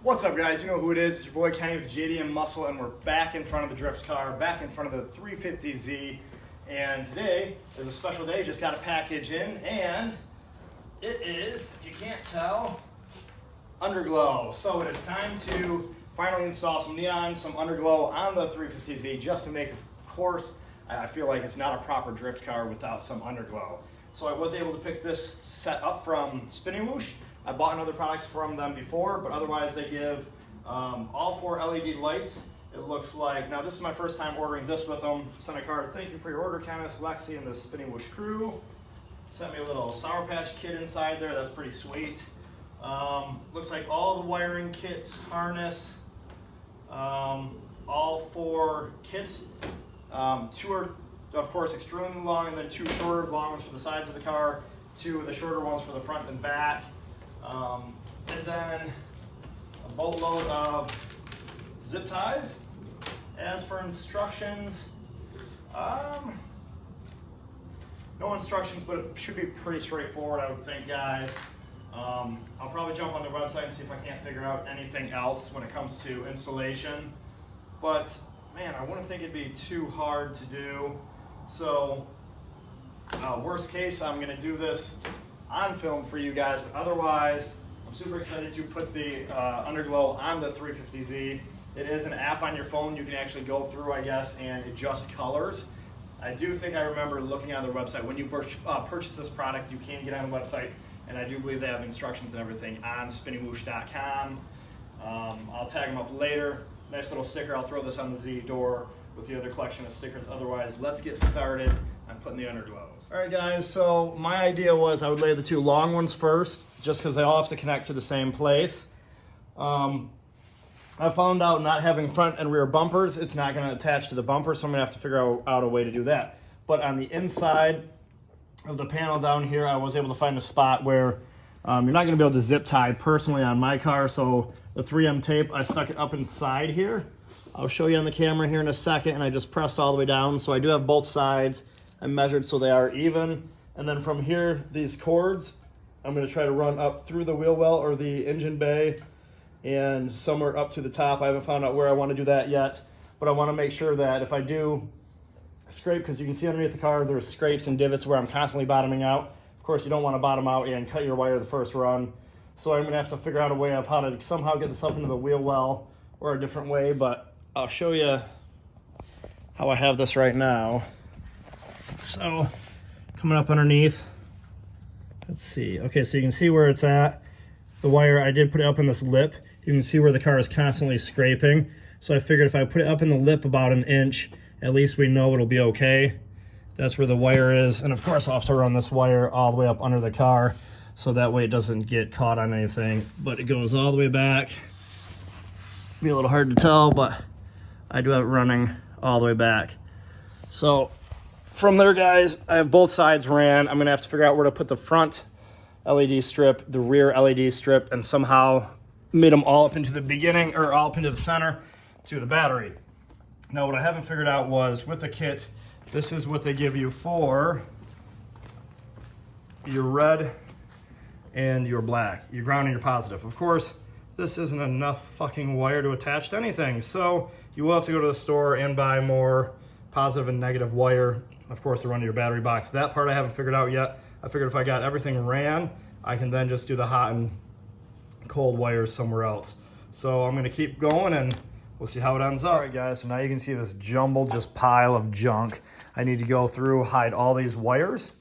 What's up, guys? You know who it is. It's your boy Kenny with JDM Muscle, and we're back in front of the drift car, back in front of the 350Z. And today is a special day. Just got a package in, and it is, if you can't tell, Underglow. So it is time to finally install some neon, some Underglow on the 350Z, just to make, of course, I feel like it's not a proper drift car without some Underglow. So I was able to pick this set up from Spinning Whoosh. I bought other products from them before, but otherwise they give all 4 LED lights. It looks like, now this is my first time ordering this with them. Sent a card, thank you for your order, Kenneth, Lexi, and the Spinning Whoosh crew. Sent me a little Sour Patch Kit inside there, that's pretty sweet. Looks like all the wiring kits, harness, all 4 kits. 2 are, of course, extremely long, and then 2 shorter, long ones for the sides of the car, 2 of the shorter ones for the front and back. And then a boatload of zip ties. As for instructions, no instructions, but it should be pretty straightforward, I would think, guys. I'll probably jump on their website and see if I can't figure out anything else when it comes to installation. But man, I wouldn't think it'd be too hard to do. So worst case, I'm gonna do this on film for you guys, but otherwise, I'm super excited to put the Underglow on the 350Z. It is an app on your phone you can actually go through, I guess, and adjust colors. I do think I remember looking on their website. When you purchase this product, you can get on the website, and I do believe they have instructions and everything on spinningwhoosh.com. I'll tag them up later. Nice little sticker. I'll throw this on the Z door with the other collection of stickers. Otherwise, let's get started on putting the Underglows. All right, guys, so my idea was I would lay the 2 long ones first, just because they all have to connect to the same place. I found out not having front and rear bumpers, it's not going to attach to the bumper, so I'm going to have to figure out a way to do that. But on the inside of the panel down here, I was able to find a spot where you're not going to be able to zip tie personally on my car, so the 3M tape, I stuck it up inside here. I'll show you on the camera here in a second, and I just pressed all the way down, so I do have both sides. I measured so they are even. And then from here, these cords, I'm going to try to run up through the wheel well or the engine bay and somewhere up to the top. I haven't found out where I want to do that yet, but I want to make sure that if I do scrape, because you can see underneath the car there's scrapes and divots where I'm constantly bottoming out. Of course, you don't want to bottom out and cut your wire the first run. So I'm going to have to figure out a way of how to somehow get this up into the wheel well or a different way, but I'll show you how I have this right now. So coming up underneath, let's see. Okay, so you can see where it's at. The wire, I did put it up in this lip. You can see where the car is constantly scraping. So I figured if I put it up in the lip about an inch, at least we know it'll be okay. That's where the wire is. And of course I'll have to run this wire all the way up under the car so that way it doesn't get caught on anything. But it goes all the way back. Be a little hard to tell, but I do have it running all the way back. So from there, guys, I have both sides ran. I'm gonna have to figure out where to put the front LED strip, the rear LED strip, and somehow made them all up into the beginning, or all up into the center to the battery. Now, what I haven't figured out was with the kit, this is what they give you for your red and your black, your ground and your positive. Of course, this isn't enough fucking wire to attach to anything, so you will have to go to the store and buy more positive and negative wire, of course, to run to your battery box. That part I haven't figured out yet. I figured if I got everything ran, I can then just do the hot and cold wires somewhere else. So I'm gonna keep going and we'll see how it ends up. All right, guys, so now you can see this jumbled just pile of junk. I need to go through, hide all these wires.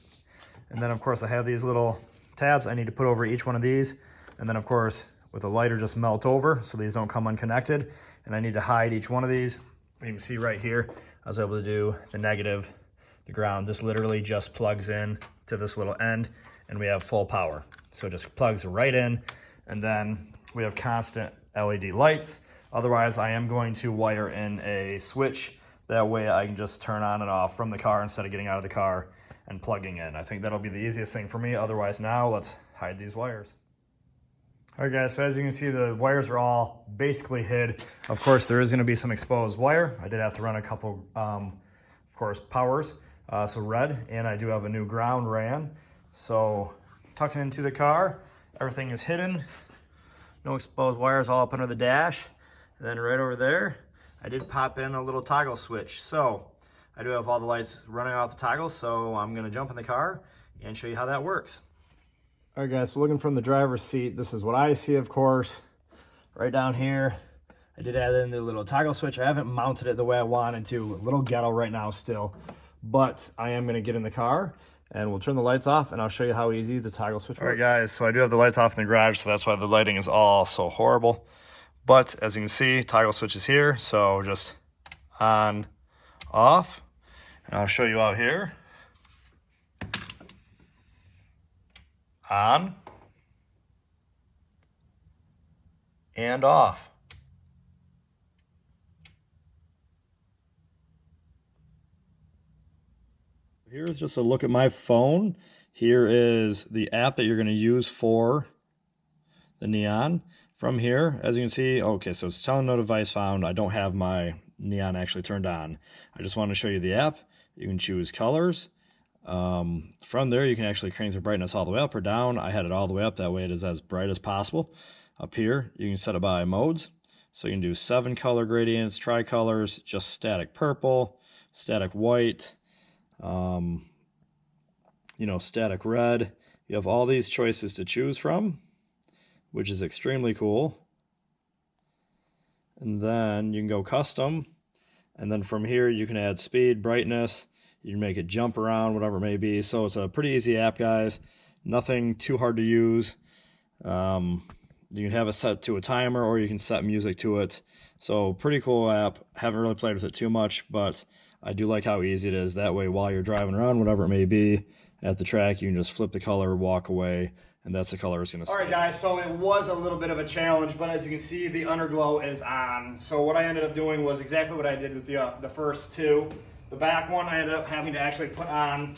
And then of course I have these little tabs I need to put over each one of these. And then of course, with a lighter, just melt over so these don't come unconnected. And I need to hide each one of these. You can see right here, I was able to do the negative, the ground. This literally just plugs in to this little end and we have full power. So it just plugs right in, and then we have constant LED lights. Otherwise, I am going to wire in a switch. That way I can just turn on and off from the car instead of getting out of the car and plugging in. I think that'll be the easiest thing for me. Otherwise, now let's hide these wires. All right, guys, so as you can see, the wires are all basically hid. Of course, there is gonna be some exposed wire. I did have to run a couple, of course, powers. So red, and I do have a new ground ran. So tucking into the car, everything is hidden. No exposed wires all up under the dash. And then right over there, I did pop in a little toggle switch. So I do have all the lights running off the toggle, so I'm gonna jump in the car and show you how that works. All right guys, so looking from the driver's seat, this is what I see, of course. Right down here, I did add in the little toggle switch. I haven't mounted it the way I wanted to. A little ghetto right now still, but I am gonna get in the car and we'll turn the lights off and I'll show you how easy the toggle switch works. All right guys, so I do have the lights off in the garage, so that's why the lighting is all so horrible. But as you can see, toggle switch is here, so just on, off, and I'll show you out here. On and off. Here's just a look at my phone. Here is the app that you're going to use for the Neon. From here, as you can see, okay, so it's telling no device found. I don't have my Neon actually turned on. I just want to show you the app. You can choose colors. From there, you can actually crank the brightness all the way up or down. I had it all the way up, that way it is as bright as possible. Up here, you can set it by modes. So you can do 7 color gradients, tricolors, just static purple, static white, static red. You have all these choices to choose from, which is extremely cool. And then you can go custom. And then from here, you can add speed, brightness. You can make it jump around, whatever it may be. So it's a pretty easy app, guys. Nothing too hard to use. You can have it set to a timer or you can set music to it. So pretty cool app. Haven't really played with it too much, but I do like how easy it is. That way, while you're driving around, whatever it may be, at the track, you can just flip the color, walk away, and that's the color it's going to stay. All right, guys, so it was a little bit of a challenge, but as you can see, the Underglow is on. So what I ended up doing was exactly what I did with the first two. The back one, I ended up having to actually put on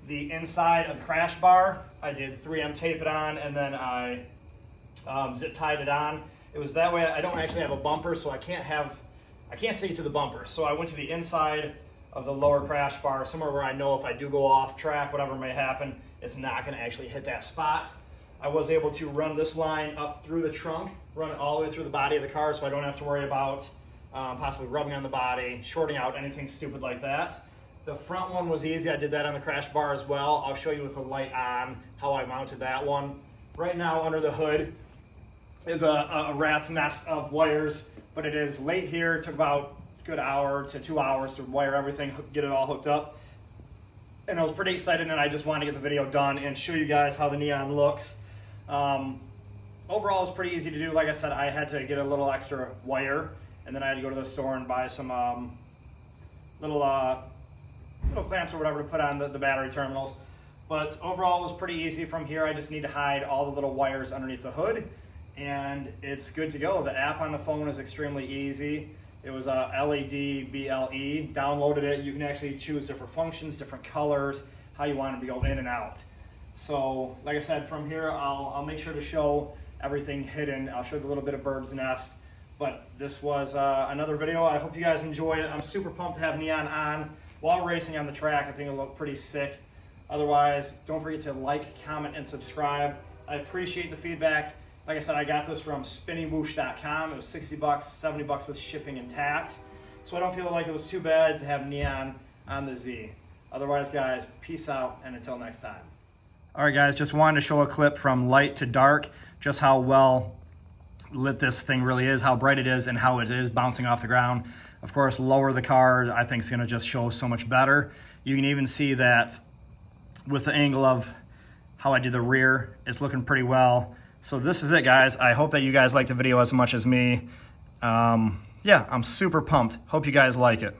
the inside of the crash bar. I did 3M tape it on, and then I zip tied it on. It was that way. I don't actually have a bumper, so I can't stick it to the bumper. So I went to the inside of the lower crash bar, somewhere where I know if I do go off track, whatever may happen, it's not going to actually hit that spot. I was able to run this line up through the trunk, run it all the way through the body of the car, so I don't have to worry about possibly rubbing on the body, shorting out, anything stupid like that. The front one was easy. I did that on the crash bar as well. I'll show you with the light on how I mounted that one. Right now under the hood is a rat's nest of wires, but it is late here. It took about a good hour to 2 hours to wire everything, get it all hooked up. And I was pretty excited, and I just wanted to get the video done and show you guys how the Neon looks. Overall, it's pretty easy to do. Like I said, I had to get a little extra wire, and then I had to go to the store and buy some little clamps or whatever to put on the battery terminals. But overall, it was pretty easy. From here, I just need to hide all the little wires underneath the hood, and it's good to go. The app on the phone is extremely easy. It was a LED BLE. Downloaded it. You can actually choose different functions, different colors, how you want them to go in and out. So, like I said, from here, I'll make sure to show everything hidden. I'll show you a little bit of bird's nest. But this was another video. I hope you guys enjoy it. I'm super pumped to have Neon on while racing on the track. I think it'll look pretty sick. Otherwise, don't forget to like, comment, and subscribe. I appreciate the feedback. Like I said, I got this from spinnywhoosh.com. It was 60 bucks, 70 bucks with shipping and tax. So I don't feel like it was too bad to have Neon on the Z. Otherwise, guys, peace out, and until next time. All right, guys, just wanted to show a clip from light to dark, just how well lit this thing really is, how bright it is, and how it is bouncing off the ground. Of course, lower the car, I think it's gonna just show so much better. You can even see that with the angle of how I did the rear, it's looking pretty well. So this is it, guys. I hope that you guys like the video as much as me. Yeah, I'm super pumped. Hope you guys like it.